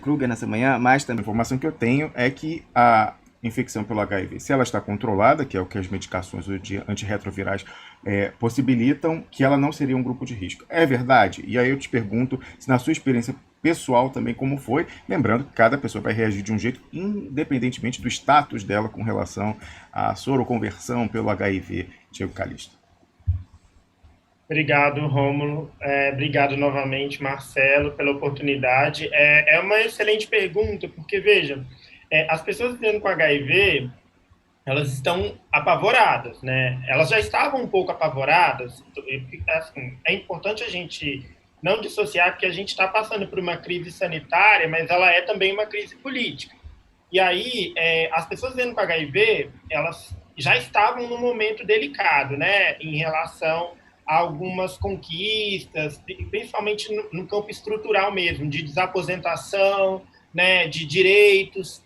Kruger nessa manhã, mas também a informação que eu tenho é que a infecção pelo HIV, se ela está controlada, que é o que as medicações antirretrovirais possibilitam, que ela não seria um grupo de risco. É verdade? E aí eu te pergunto se na sua experiência pessoal também como foi, lembrando que cada pessoa vai reagir de um jeito independentemente do status dela com relação à soroconversão pelo HIV, Diego Calixto. Obrigado, Rômulo. Obrigado novamente, Marcelo, pela oportunidade. É uma excelente pergunta, porque, veja, as pessoas vivendo com HIV, elas estão apavoradas, né? Elas já estavam um pouco apavoradas. Assim, é importante a gente não dissociar que a gente está passando por uma crise sanitária, mas ela é também uma crise política. E aí, as pessoas vivendo com HIV, elas já estavam num momento delicado, né, em relação a algumas conquistas, principalmente no campo estrutural mesmo, de desaposentação, né, de direitos.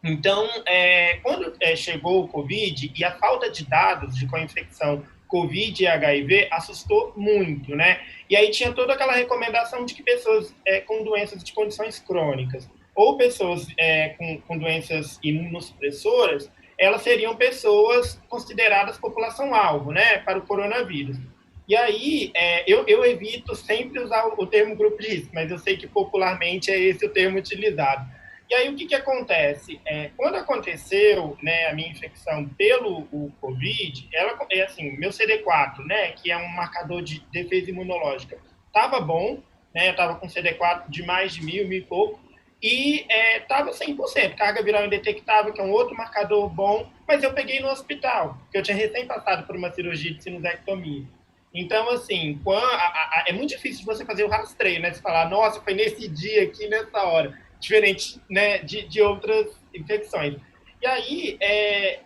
Então, quando chegou o Covid e a falta de dados de co-infecção Covid e HIV assustou muito, né? E aí tinha toda aquela recomendação de que pessoas com doenças de condições crônicas ou pessoas com doenças imunossupressoras, elas seriam pessoas consideradas população-alvo, né, para o coronavírus. E aí, eu evito sempre usar o termo grupo de risco, mas eu sei que popularmente é esse o termo utilizado. E aí, o que acontece? Quando aconteceu, né, a minha infecção pelo o Covid, ela é assim, meu CD4, né, que é um marcador de defesa imunológica, estava bom, né, eu estava com CD4 de mais de 1.000 e pouco, e estava 100%, carga viral indetectável, que é um outro marcador bom, mas eu peguei no hospital, porque eu tinha recém passado por uma cirurgia de sinusectomia. Então, assim, é muito difícil você fazer o rastreio, né? Você falar, nossa, foi nesse dia aqui, nessa hora, diferente, né, de outras infecções. E aí,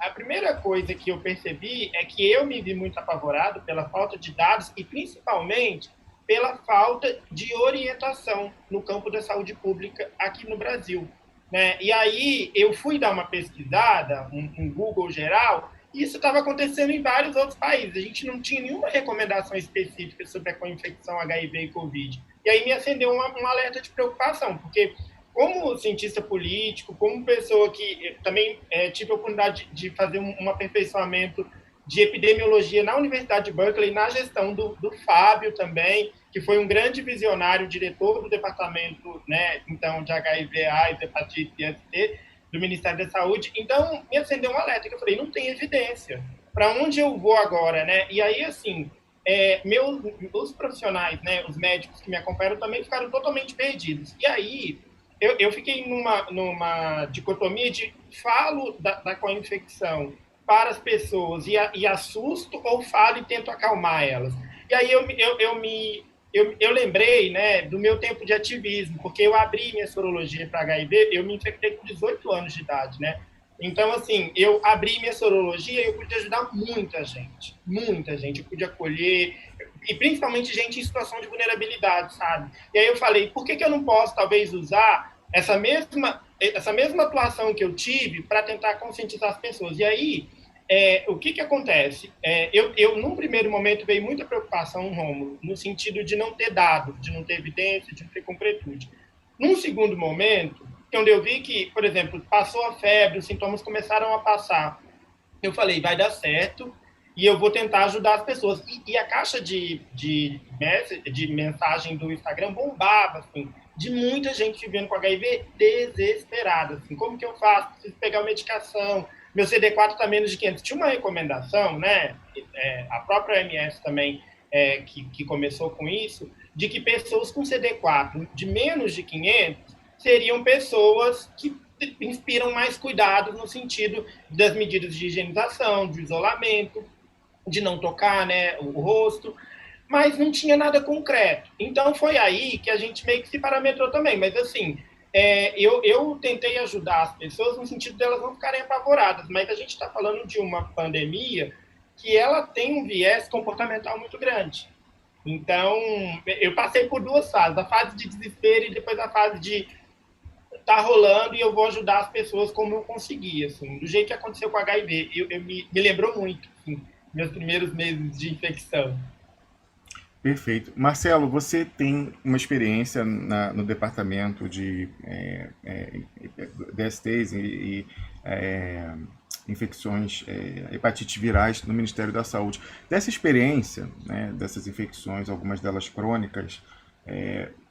a primeira coisa que eu percebi é que eu me vi muito apavorado pela falta de dados e, principalmente, pela falta de orientação no campo da saúde pública aqui no Brasil. Né? E aí, eu fui dar uma pesquisada, um Google geral, e isso estava acontecendo em vários outros países. A gente não tinha nenhuma recomendação específica sobre a co-infecção HIV e Covid. E aí me acendeu um alerta de preocupação, porque como cientista político, como pessoa que também tive a oportunidade de fazer um aperfeiçoamento de epidemiologia na Universidade de Berkeley, na gestão do Fábio também, que foi um grande visionário, diretor do departamento, né, então, de HIV, AIDS, hepatite e ST, do Ministério da Saúde. Então, me acendeu um alerta, que eu falei, não tem evidência. Para onde eu vou agora, né? E aí, assim, os profissionais, né, os médicos que me acompanharam também ficaram totalmente perdidos. E aí, eu fiquei numa dicotomia de falo da co-infecção para as pessoas e assusto ou falo e tento acalmar elas. E aí eu lembrei, né, do meu tempo de ativismo, porque eu abri minha sorologia para HIV, eu me infectei com 18 anos de idade, né? Então, assim, eu abri minha sorologia e eu pude ajudar muita gente. Muita gente. Eu pude acolher, e principalmente gente em situação de vulnerabilidade, sabe? E aí eu falei, por que eu não posso, talvez, usar essa mesma atuação que eu tive para tentar conscientizar as pessoas? E aí, o que acontece? Num primeiro momento, veio muita preocupação, Rômulo, no sentido de não ter dados, de não ter evidência, de não ter concretude. Num segundo momento, quando eu vi que, por exemplo, passou a febre, os sintomas começaram a passar, eu falei, vai dar certo e eu vou tentar ajudar as pessoas. E a caixa de mensagem do Instagram bombava, assim, de muita gente vivendo com HIV desesperada, assim, como que eu faço? Preciso pegar uma medicação, meu CD4 está menos de 500. Tinha uma recomendação, né, a própria OMS também, que começou com isso, de que pessoas com CD4 de menos de 500 seriam pessoas que inspiram mais cuidado no sentido das medidas de higienização, de isolamento, de não tocar, né, o rosto, mas não tinha nada concreto. Então foi aí que a gente meio que se parametrou também. Mas assim, eu tentei ajudar as pessoas no sentido delas não ficarem apavoradas, mas a gente está falando de uma pandemia que ela tem um viés comportamental muito grande. Então, eu passei por duas fases, a fase de desespero e depois a fase de tá rolando e eu vou ajudar as pessoas como eu consegui, assim, do jeito que aconteceu com o HIV. Me lembrou muito, assim, meus primeiros meses de infecção. Perfeito. Marcelo, você tem uma experiência no departamento de DSTs é, infecções, hepatite virais no Ministério da Saúde. Dessa experiência, né, dessas infecções, algumas delas crônicas,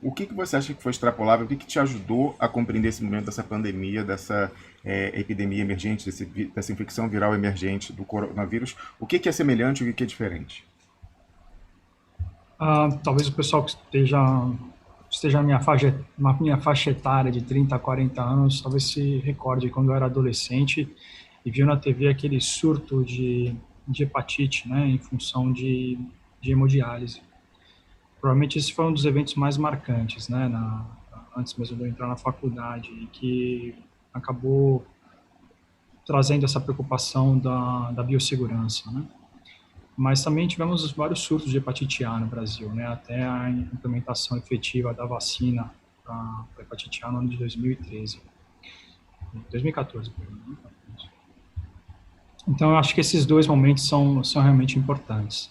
o que você acha que foi extrapolável? O que te ajudou a compreender esse momento dessa pandemia, dessa epidemia emergente, dessa infecção viral emergente do coronavírus? O que é semelhante e o que é diferente? Talvez o pessoal que esteja na minha faixa etária de 30 a 40 anos, talvez se recorde quando eu era adolescente e viu na TV aquele surto de hepatite, né, em função de hemodiálise. Provavelmente esse foi um dos eventos mais marcantes, né, antes mesmo de eu entrar na faculdade, e que acabou trazendo essa preocupação da biossegurança, né. Mas também tivemos vários surtos de hepatite A no Brasil, né, até a implementação efetiva da vacina para a hepatite A no ano de 2013. 2014, perdão. Então, eu acho que esses dois momentos são realmente importantes.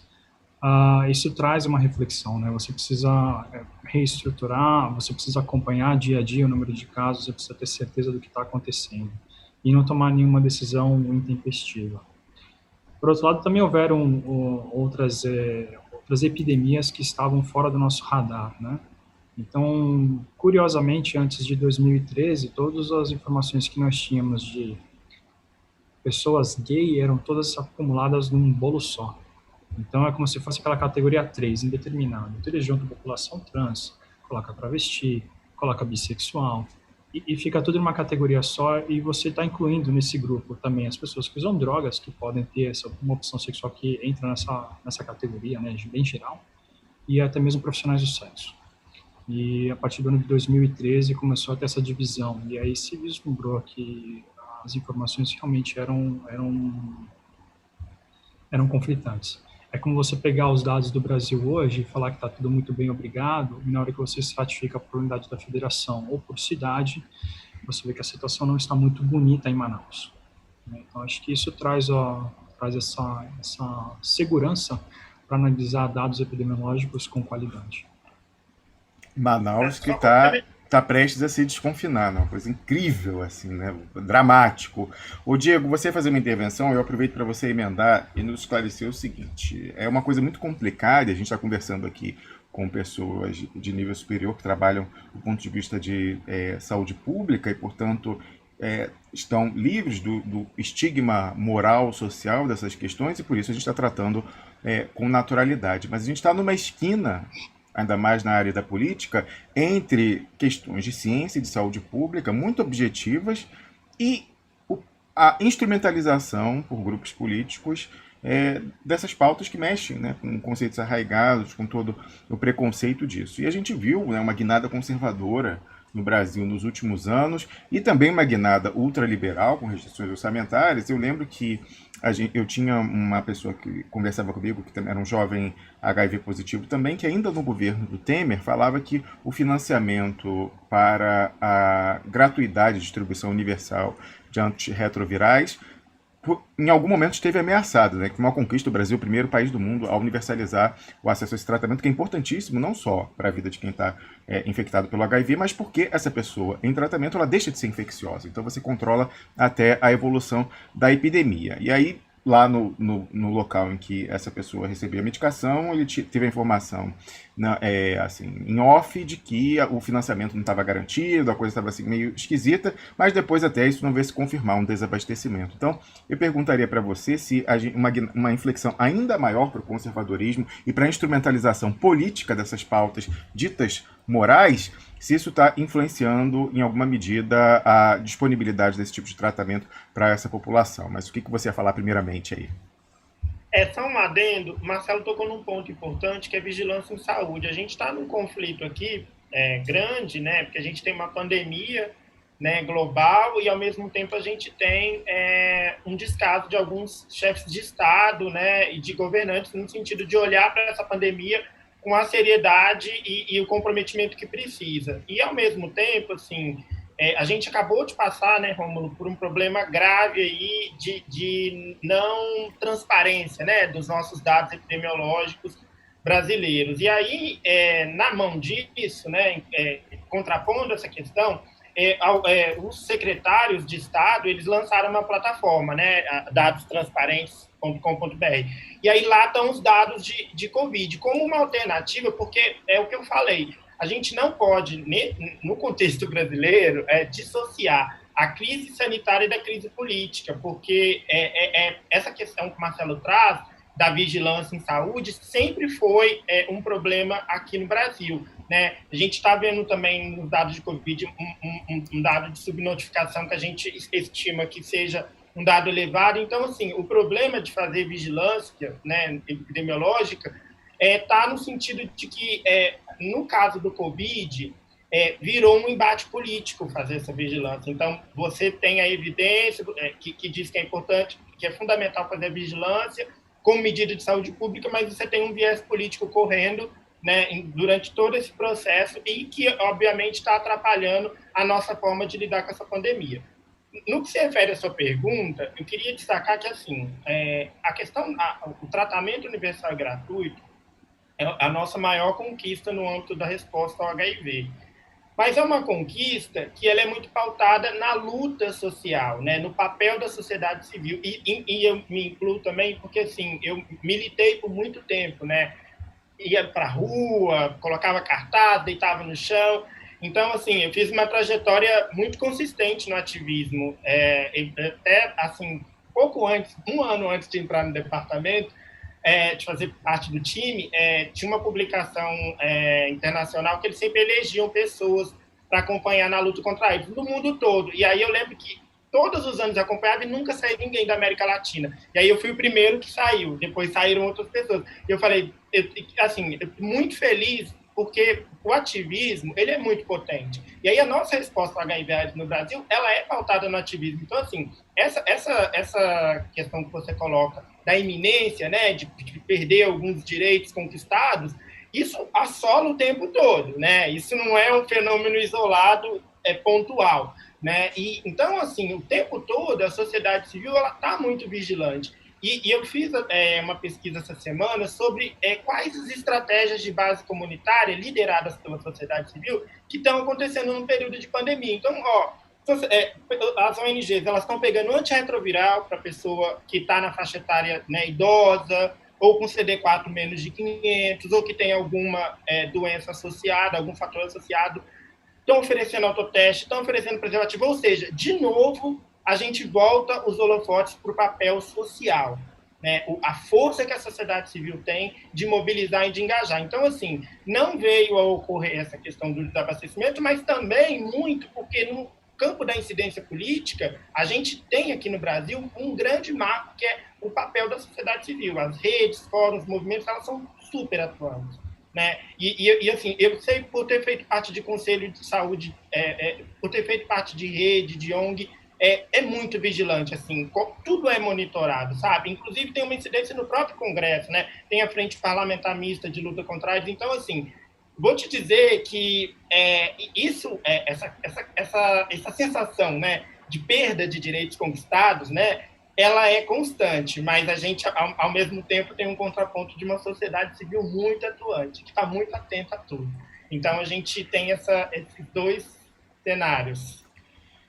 Isso traz uma reflexão, né? Você precisa reestruturar, você precisa acompanhar dia a dia o número de casos, você precisa ter certeza do que está acontecendo e não tomar nenhuma decisão intempestiva. Por outro lado, também houveram outras epidemias que estavam fora do nosso radar, né? Então, curiosamente, antes de 2013, todas as informações que nós tínhamos de pessoas gay eram todas acumuladas num bolo só. Então, é como se fosse aquela categoria 3, indeterminada. Então, eles juntam a população trans, coloca travesti, coloca bissexual, e fica tudo em uma categoria só, e você está incluindo nesse grupo também as pessoas que usam drogas, que podem ter uma opção sexual que entra nessa categoria, né, bem geral, e até mesmo profissionais do sexo. E a partir do ano de 2013 começou a ter essa divisão, e aí se vislumbrou que as informações realmente eram conflitantes. É como você pegar os dados do Brasil hoje e falar que está tudo muito bem, obrigado, e na hora que você estratifica por unidade da federação ou por cidade, você vê que a situação não está muito bonita em Manaus. Então, acho que isso traz essa segurança para analisar dados epidemiológicos com qualidade. Manaus que tá prestes a se desconfinar, né? Uma coisa incrível, assim, né? Dramático. Ô Diego, você fazer uma intervenção, eu aproveito para você emendar e nos esclarecer o seguinte: é uma coisa muito complicada, a gente está conversando aqui com pessoas de nível superior que trabalham do ponto de vista de saúde pública e, portanto, estão livres do estigma moral, social dessas questões, e por isso a gente está tratando com naturalidade. Mas a gente está numa esquina, ainda mais na área da política, entre questões de ciência e de saúde pública muito objetivas e a instrumentalização por grupos políticos dessas pautas que mexem, né, com conceitos arraigados, com todo o preconceito disso. E a gente viu, né, uma guinada conservadora no Brasil nos últimos anos e também uma guinada ultraliberal com restrições orçamentárias. Eu lembro que eu tinha uma pessoa que conversava comigo, que também era um jovem HIV positivo também, que ainda no governo do Temer falava que o financiamento para a gratuidade de distribuição universal de antirretrovirais em algum momento esteve ameaçado, né? Que uma conquista do Brasil, o primeiro país do mundo a universalizar o acesso a esse tratamento, que é importantíssimo não só para a vida de quem está infectado pelo HIV, mas porque essa pessoa em tratamento ela deixa de ser infecciosa. Então você controla até a evolução da epidemia. E aí, lá no local em que essa pessoa recebia a medicação, ele teve a informação assim, em off de que o financiamento não estava garantido, a coisa estava assim, meio esquisita, mas depois até isso não veio se confirmar um desabastecimento. Então, eu perguntaria para você se uma inflexão ainda maior para o conservadorismo e para a instrumentalização política dessas pautas ditas morais, se isso está influenciando em alguma medida a disponibilidade desse tipo de tratamento para essa população. Mas o que você ia falar primeiramente aí? Só um adendo, Marcelo tocou num ponto importante que é vigilância em saúde. A gente está num conflito aqui grande, né? Porque a gente tem uma pandemia, né, global, e ao mesmo tempo a gente tem um descaso de alguns chefes de Estado, né, e de governantes no sentido de olhar para essa pandemia com a seriedade e o comprometimento que precisa. E ao mesmo tempo, assim, a gente acabou de passar, né, Rômulo, por um problema grave aí de não transparência, né, dos nossos dados epidemiológicos brasileiros. E aí, na mão disso, né, contrapondo essa questão, os secretários de Estado, eles lançaram uma plataforma, né, dadostransparentes.com.br. E aí lá estão os dados de Covid, como uma alternativa, porque é o que eu falei, a gente não pode, no contexto brasileiro, dissociar a crise sanitária da crise política, porque essa questão que o Marcelo traz da vigilância em saúde sempre foi um problema aqui no Brasil. Né? A gente está vendo também nos dados de Covid um dado de subnotificação que a gente estima que seja um dado elevado. Então, assim, o problema de fazer vigilância, né, epidemiológica está no sentido de que, no caso do Covid, virou um embate político fazer essa vigilância. Então, você tem a evidência que diz que é importante, que é fundamental fazer a vigilância como medida de saúde pública, mas você tem um viés político correndo, né, durante todo esse processo e que, obviamente, está atrapalhando a nossa forma de lidar com essa pandemia. No que se refere à sua pergunta, eu queria destacar que, assim, a questão, o tratamento universal e gratuito é a nossa maior conquista no âmbito da resposta ao HIV. Mas é uma conquista que ela é muito pautada na luta social, né, no papel da sociedade civil. E eu me incluo também porque, assim, eu militei por muito tempo, né? Ia para a rua, colocava cartaz, deitava no chão. Então, assim, eu fiz uma trajetória muito consistente no ativismo. Até, assim, pouco antes, um ano antes de entrar no departamento, de fazer parte do time, tinha uma publicação internacional que eles sempre elegiam pessoas para acompanhar na luta contra a AIDS, do mundo todo. E aí eu lembro que todos os anos eu acompanhava e nunca saiu ninguém da América Latina. E aí eu fui o primeiro que saiu, depois saíram outras pessoas. E eu falei, assim, eu muito feliz, porque o ativismo, ele é muito potente. E aí a nossa resposta ao HIV/AIDS no Brasil, ela é pautada no ativismo. Então, assim, essa questão que você coloca da iminência, né, de perder alguns direitos conquistados, isso assola o tempo todo, né? Isso não é um fenômeno isolado, pontual, né? E então, assim, o tempo todo a sociedade civil ela está muito vigilante. E eu fiz uma pesquisa essa semana sobre quais as estratégias de base comunitária lideradas pela sociedade civil que estão acontecendo no período de pandemia. Então, as ONGs elas estão pegando antirretroviral para a pessoa que está na faixa etária, né, idosa, ou com CD4 menos de 500, ou que tem alguma doença associada, algum fator associado, estão oferecendo autoteste, estão oferecendo preservativo, ou seja, de novo, a gente volta os holofotes para o papel social, né? A força que a sociedade civil tem de mobilizar e de engajar. Então, assim, não veio a ocorrer essa questão do desabastecimento, mas também muito porque no campo da incidência política, a gente tem aqui no Brasil um grande marco, que é o papel da sociedade civil. As redes, fóruns, movimentos, elas são super atuantes. Né? E assim, eu sei por ter feito parte de conselho de saúde, por ter feito parte de rede, de ONG, é muito vigilante, assim, tudo é monitorado, sabe? Inclusive tem uma incidência no próprio Congresso, né? Tem a Frente Parlamentar Mista de Luta contra a AIDS. Então, assim, vou te dizer que essa sensação, né, de perda de direitos conquistados, né, ela é constante, mas a gente, ao mesmo tempo, tem um contraponto de uma sociedade civil muito atuante, que está muito atenta a tudo. Então, a gente tem esses dois cenários.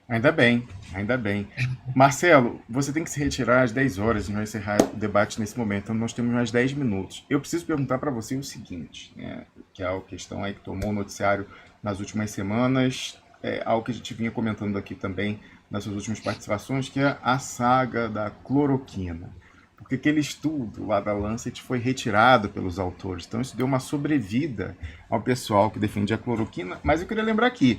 Ainda bem, ainda bem. Marcelo, você tem que se retirar às 10 horas, a gente vai encerrar o debate nesse momento, então nós temos mais 10 minutos. Eu preciso perguntar para você o seguinte, né, que é a questão aí que tomou o noticiário nas últimas semanas, algo que a gente vinha comentando aqui também nas suas últimas participações, que é a saga da cloroquina. Porque aquele estudo lá da Lancet foi retirado pelos autores, então isso deu uma sobrevida ao pessoal que defendia a cloroquina, mas eu queria lembrar aqui,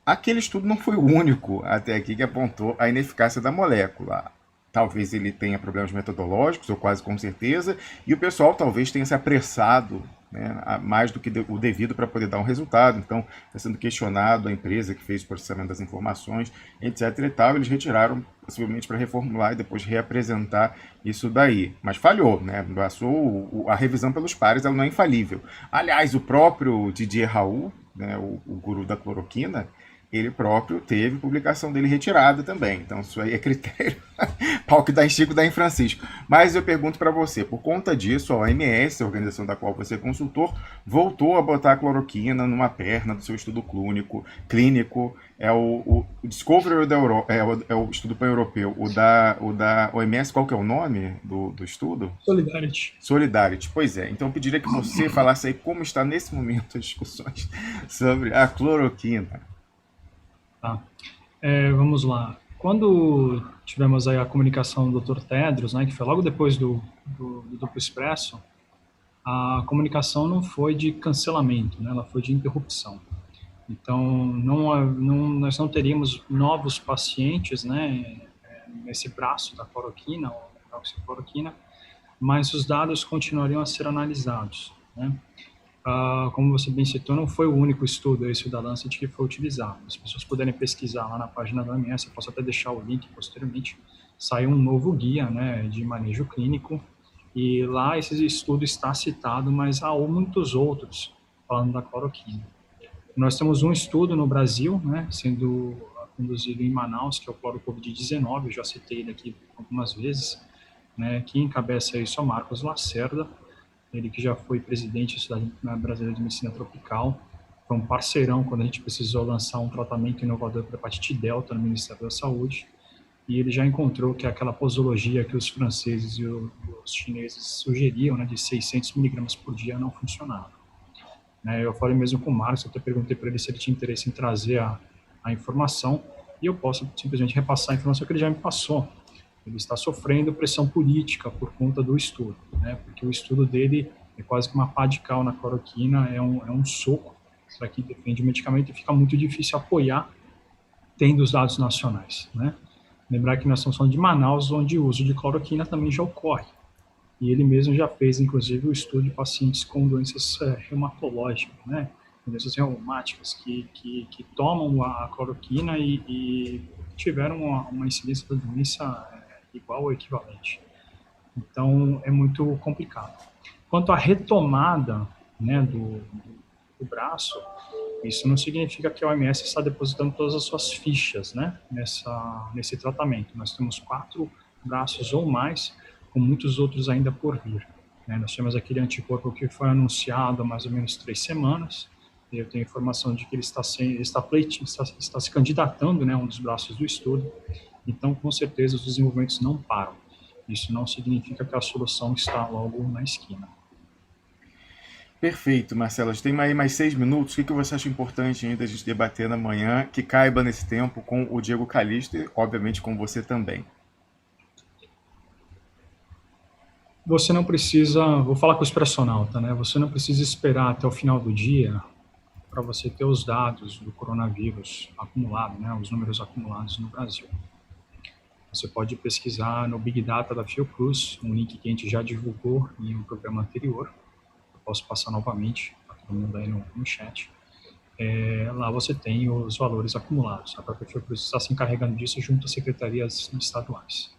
aquele estudo não foi o único até aqui que apontou a ineficácia da molécula. Talvez ele tenha problemas metodológicos, ou quase com certeza, e o pessoal talvez tenha se apressado, né, mais do que o devido para poder dar um resultado. Então, está sendo questionado a empresa que fez o processamento das informações, etc. e tal. Eles retiraram, possivelmente para reformular e depois reapresentar isso daí. Mas falhou, né? Passou a revisão pelos pares, ela não é infalível. Aliás, o próprio Didier Raoult, né, o guru da cloroquina, ele próprio teve publicação dele retirada também. Então isso aí é critério. Pau que dá em Chico, dá em Francisco. Mas eu pergunto para você, por conta disso, a OMS, a organização da qual você é consultor, voltou a botar a cloroquina numa perna do seu estudo clínico. É o Discovery da Europa, é o estudo pan-europeu. O da OMS, qual que é o nome do estudo? Solidarity. Solidarity, pois é. Então eu pediria que você falasse aí como está nesse momento as discussões sobre a cloroquina. Tá. Vamos lá. Quando tivemos aí a comunicação do Dr. Tedros, né, que foi logo depois do Duplo Expresso, a comunicação não foi de cancelamento, né, ela foi de interrupção. Então, nós não teríamos novos pacientes, né, nesse braço da cloroquina, ou da oxicloroquina, mas os dados continuariam a ser analisados, né. Como você bem citou, não foi o único estudo, esse da Lancet, que foi utilizado. As pessoas puderem pesquisar lá na página da OMS, eu posso até deixar o link posteriormente, saiu um novo guia, né, de manejo clínico, e lá esse estudo está citado, mas há muitos outros falando da cloroquina. Nós temos um estudo no Brasil, né, sendo conduzido em Manaus, que é o Cloro Covid-19, eu já citei ele aqui algumas vezes, né, que encabeça isso é o Marcos Lacerda, ele que já foi presidente da Sociedade Brasileira de Medicina Tropical, foi um parceirão quando a gente precisou lançar um tratamento inovador para a hepatite delta no Ministério da Saúde, e ele já encontrou que aquela posologia que os franceses e os chineses sugeriam, né, de 600 miligramas por dia, não funcionava. Eu falei mesmo com o Marcos, eu até perguntei para ele se ele tinha interesse em trazer a informação, e eu posso simplesmente repassar a informação que ele já me passou. Ele está sofrendo pressão política por conta do estudo, né? Porque o estudo dele é quase que uma pá de cal na cloroquina, é um soco para quem defende o medicamento, e fica muito difícil apoiar tendo os dados nacionais, né? Lembrar que nós estamos falando de Manaus, onde o uso de cloroquina também já ocorre. E ele mesmo já fez, inclusive, o estudo de pacientes com doenças reumatológicas, né? Doenças reumáticas que tomam a cloroquina e tiveram uma incidência da doença igual ou equivalente. Então, é muito complicado. Quanto à retomada, né, do braço, isso não significa que a OMS está depositando todas as suas fichas, né, nesse tratamento. Nós temos 4 braços ou mais, com muitos outros ainda por vir. Nós temos aquele anticorpo que foi anunciado há mais ou menos 3 semanas, e eu tenho informação de que ele está se candidatando, né, a um dos braços do estudo. Então, com certeza, os desenvolvimentos não param. Isso não significa que a solução está logo na esquina. Perfeito, Marcelo. A gente tem aí mais 6 minutos. O que você acha importante ainda a gente debater na manhã, que caiba nesse tempo com o Diego Calixto e, obviamente, com você também? Você não precisa, vou falar com o expressionauta, né? Você não precisa esperar até o final do dia para você ter os dados do coronavírus acumulado, né? Os números acumulados no Brasil. Você pode pesquisar no Big Data da Fiocruz, um link que a gente já divulgou em um programa anterior. Eu posso passar novamente para todo mundo aí no chat. Lá você tem os valores acumulados. A própria Fiocruz está se encarregando disso junto às secretarias estaduais.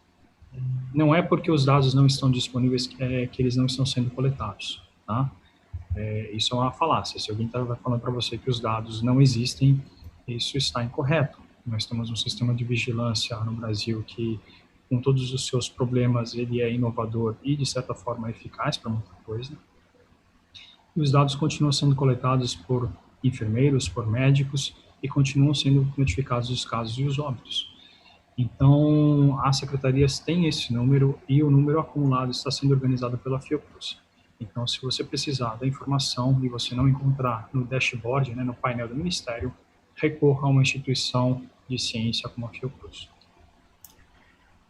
Não é porque os dados não estão disponíveis que eles não estão sendo coletados, tá? Isso é uma falácia. Se alguém está falando para você que os dados não existem, isso está incorreto. Nós temos um sistema de vigilância no Brasil que, com todos os seus problemas, ele é inovador e, de certa forma, eficaz para muita coisa. E os dados continuam sendo coletados por enfermeiros, por médicos, e continuam sendo notificados os casos e os óbitos. Então, as secretarias têm esse número e o número acumulado está sendo organizado pela Fiocruz. Então, se você precisar da informação e você não encontrar no dashboard, né, no painel do Ministério, recorra a uma instituição de ciência como a Fiocruz.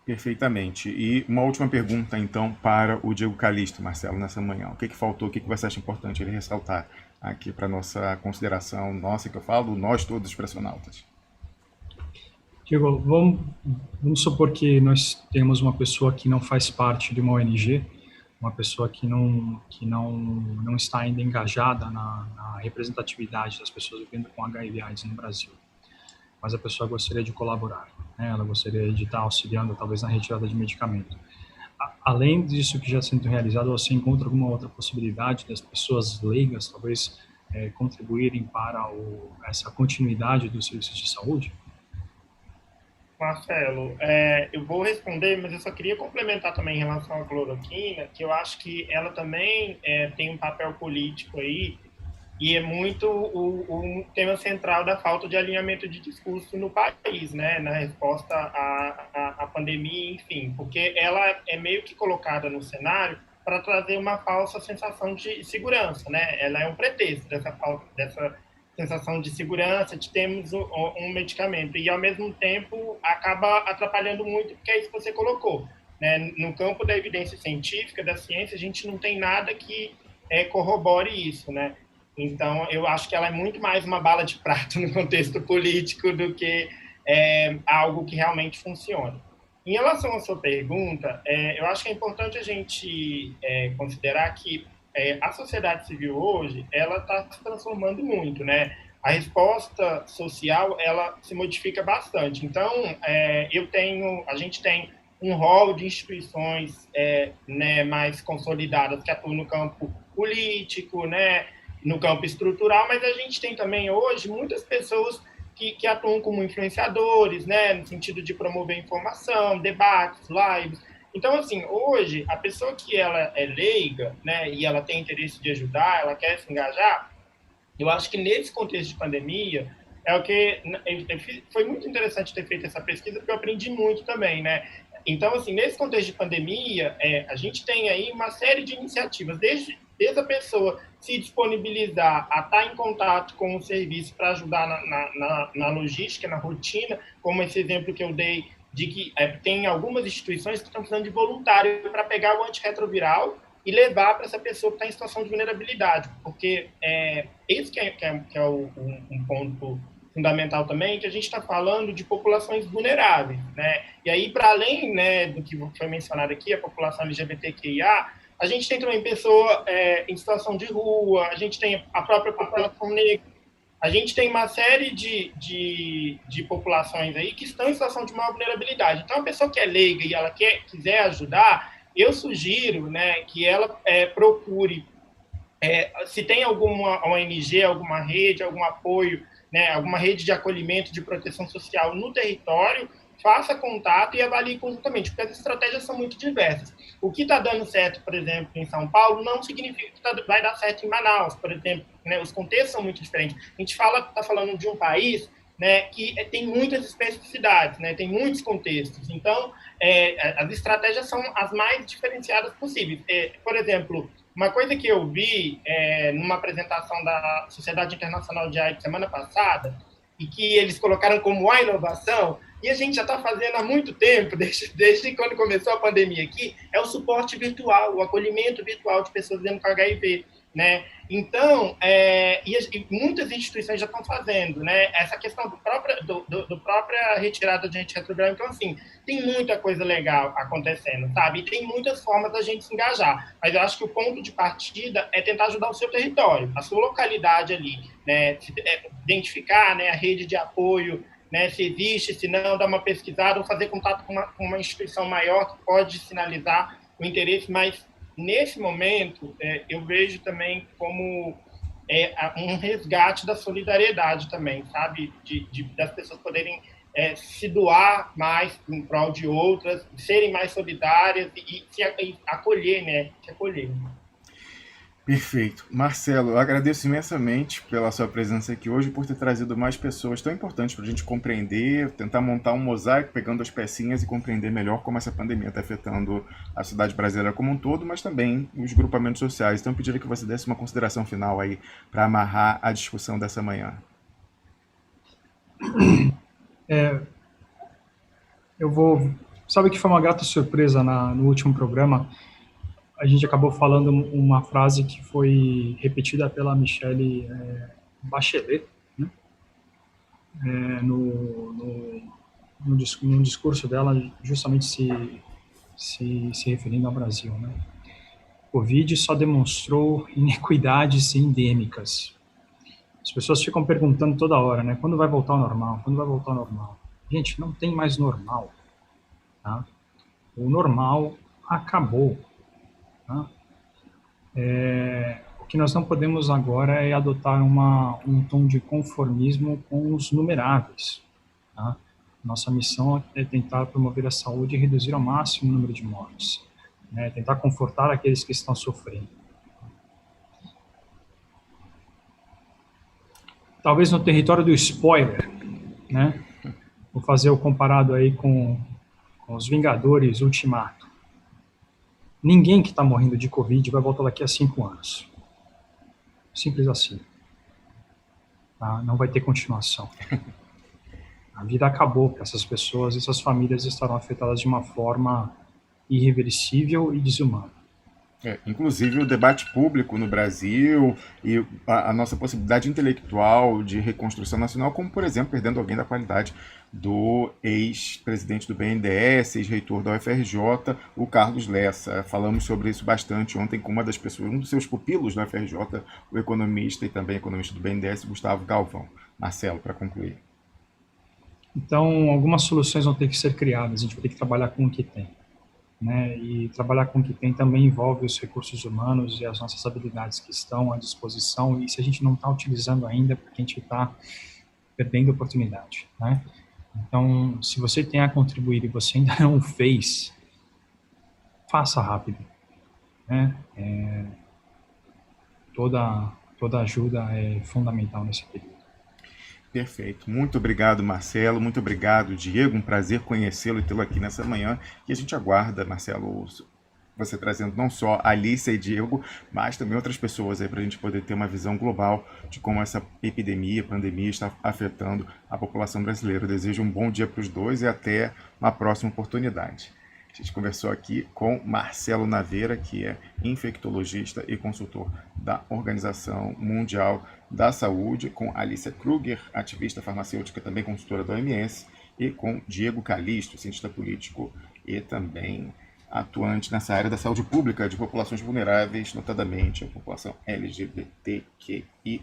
Perfeitamente. E uma última pergunta, então, para o Diego Calixto, Marcelo, nessa manhã. O que faltou, o que você acha importante ele ressaltar aqui para a nossa consideração, nossa, que eu falo, nós todos os pressionautas? Diego, vamos supor que nós temos uma pessoa que não faz parte de uma ONG, uma pessoa que não está ainda engajada na representatividade das pessoas vivendo com HIV/AIDS no Brasil. Mas a pessoa gostaria de colaborar, né? Ela gostaria de estar auxiliando, talvez, na retirada de medicamento. Além disso que já está sendo realizado, você encontra alguma outra possibilidade das pessoas leigas, talvez, contribuírem para essa continuidade dos serviços de saúde? Marcelo, eu vou responder, mas eu só queria complementar também em relação à cloroquina, que eu acho que ela também tem um papel político aí, e é muito o tema central da falta de alinhamento de discurso no país, né, na resposta à pandemia, enfim, porque ela é meio que colocada no cenário para trazer uma falsa sensação de segurança, né? Ela é um pretexto dessa sensação de segurança, de termos um medicamento, e ao mesmo tempo acaba atrapalhando muito, porque é isso que você colocou, né? No campo da evidência científica, da ciência, a gente não tem nada que corrobore isso, né? Então, eu acho que ela é muito mais uma bala de prata no contexto político do que algo que realmente funcione. Em relação à sua pergunta, eu acho que é importante a gente considerar que a sociedade civil hoje ela está se transformando muito, né? A resposta social ela se modifica bastante. Então, a gente tem um rol de instituições né, mais consolidadas que atuam no campo político, né, no campo estrutural, mas a gente tem também hoje muitas pessoas que atuam como influenciadores, né, no sentido de promover informação, debates, lives. Então, assim, hoje, a pessoa que ela é leiga, né, e ela tem interesse de ajudar, ela quer se engajar, eu acho que nesse contexto de pandemia, é o que foi muito interessante ter feito essa pesquisa, porque eu aprendi muito também, né? Então, assim, nesse contexto de pandemia, a gente tem aí uma série de iniciativas, desde a pessoa se disponibilizar a estar em contato com o serviço para ajudar na logística, na rotina, como esse exemplo que eu dei de que tem algumas instituições que estão precisando de voluntário para pegar o antirretroviral e levar para essa pessoa que está em situação de vulnerabilidade, porque esse que é um ponto fundamental também, que a gente está falando de populações vulneráveis, né? E aí, para além, né, do que foi mencionado aqui, a população LGBTQIA, a gente tem também pessoa em situação de rua, a gente tem a própria população negra, a gente tem uma série de populações aí que estão em situação de maior vulnerabilidade. Então, a pessoa que é leiga e ela quiser ajudar, eu sugiro, né, que ela procure, se tem alguma ONG, alguma rede, algum apoio, né, alguma rede de acolhimento, de proteção social no território, faça contato e avalie conjuntamente, porque as estratégias são muito diversas. O que está dando certo, por exemplo, em São Paulo, não significa que vai dar certo em Manaus, por exemplo. Né? Os contextos são muito diferentes. A gente está falando de um país, né, que tem muitas especificidades, né, tem muitos contextos. Então, as estratégias são as mais diferenciadas possíveis. Por exemplo, uma coisa que eu vi numa apresentação da Sociedade Internacional de AIDS semana passada, e que eles colocaram como a inovação, e a gente já está fazendo há muito tempo, desde quando começou a pandemia aqui, é o suporte virtual, o acolhimento virtual de pessoas vivendo com HIV. Né? Então, e muitas instituições já estão fazendo, né? Essa questão do própria retirada de antirretroviral. Então, assim, tem muita coisa legal acontecendo, sabe? E tem muitas formas da gente se engajar. Mas eu acho que o ponto de partida é tentar ajudar o seu território, a sua localidade ali, né? Identificar, né, a rede de apoio, né? Se existe, se não, dar uma pesquisada ou fazer contato com uma instituição maior que pode sinalizar o interesse, mas nesse momento, eu vejo também como um resgate da solidariedade também, sabe? Das pessoas poderem se doar mais em prol de outras, serem mais solidárias e acolher, né? Se acolher. Perfeito. Marcelo, eu agradeço imensamente pela sua presença aqui hoje, por ter trazido mais pessoas tão importantes para a gente compreender, tentar montar um mosaico, pegando as pecinhas e compreender melhor como essa pandemia está afetando a sociedade brasileira como um todo, mas também os grupamentos sociais. Então eu pediria que você desse uma consideração final aí para amarrar a discussão dessa manhã. Eu vou... Sabe que foi uma grata surpresa no último programa. A gente acabou falando uma frase que foi repetida pela Michelle Bachelet, né? No discurso dela, justamente se referindo ao Brasil. Né? O Covid só demonstrou inequidades endêmicas. As pessoas ficam perguntando toda hora, né? Quando vai voltar ao normal? Quando vai voltar ao normal? Gente, não tem mais normal. Tá? O normal acabou. Tá? O que nós não podemos agora é adotar um tom de conformismo com os numeráveis. Tá? Nossa missão é tentar promover a saúde e reduzir ao máximo o número de mortes, né? Tentar confortar aqueles que estão sofrendo. Talvez no território do spoiler, né? Vou fazer o comparado aí com os Vingadores Ultimato. Ninguém que está morrendo de Covid vai voltar daqui a 5 anos. Simples assim. Tá? Não vai ter continuação. A vida acabou para essas pessoas e essas famílias estarão afetadas de uma forma irreversível e desumana. Inclusive o debate público no Brasil e a nossa possibilidade intelectual de reconstrução nacional, como, por exemplo, perdendo alguém da qualidade do ex-presidente do BNDES, ex-reitor da UFRJ, o Carlos Lessa. Falamos sobre isso bastante ontem com uma das pessoas, um dos seus pupilos da UFRJ, o economista e também economista do BNDES, Gustavo Galvão. Marcelo, para concluir. Então, algumas soluções vão ter que ser criadas, a gente vai ter que trabalhar com o que tem. Né, e trabalhar com o que tem também envolve os recursos humanos e as nossas habilidades que estão à disposição, e se a gente não está utilizando ainda, porque a gente está perdendo oportunidade. Né? Então, se você tem a contribuir e você ainda não o fez, faça rápido. Né? Toda ajuda é fundamental nesse período. Perfeito. Muito obrigado, Marcelo. Muito obrigado, Diego. Um prazer conhecê-lo e tê-lo aqui nessa manhã. E a gente aguarda, Marcelo, você trazendo não só a Alicia e Diego, mas também outras pessoas aí para a gente poder ter uma visão global de como essa epidemia, pandemia está afetando a população brasileira. Eu desejo um bom dia para os dois e até uma próxima oportunidade. A gente conversou aqui com Marcelo Naveira, que é infectologista e consultor da Organização Mundial da Saúde, com Alicia Kruger, ativista farmacêutica, também consultora da OMS, e com Diego Calisto, cientista político e também atuante nessa área da saúde pública de populações vulneráveis, notadamente a população LGBTQI+.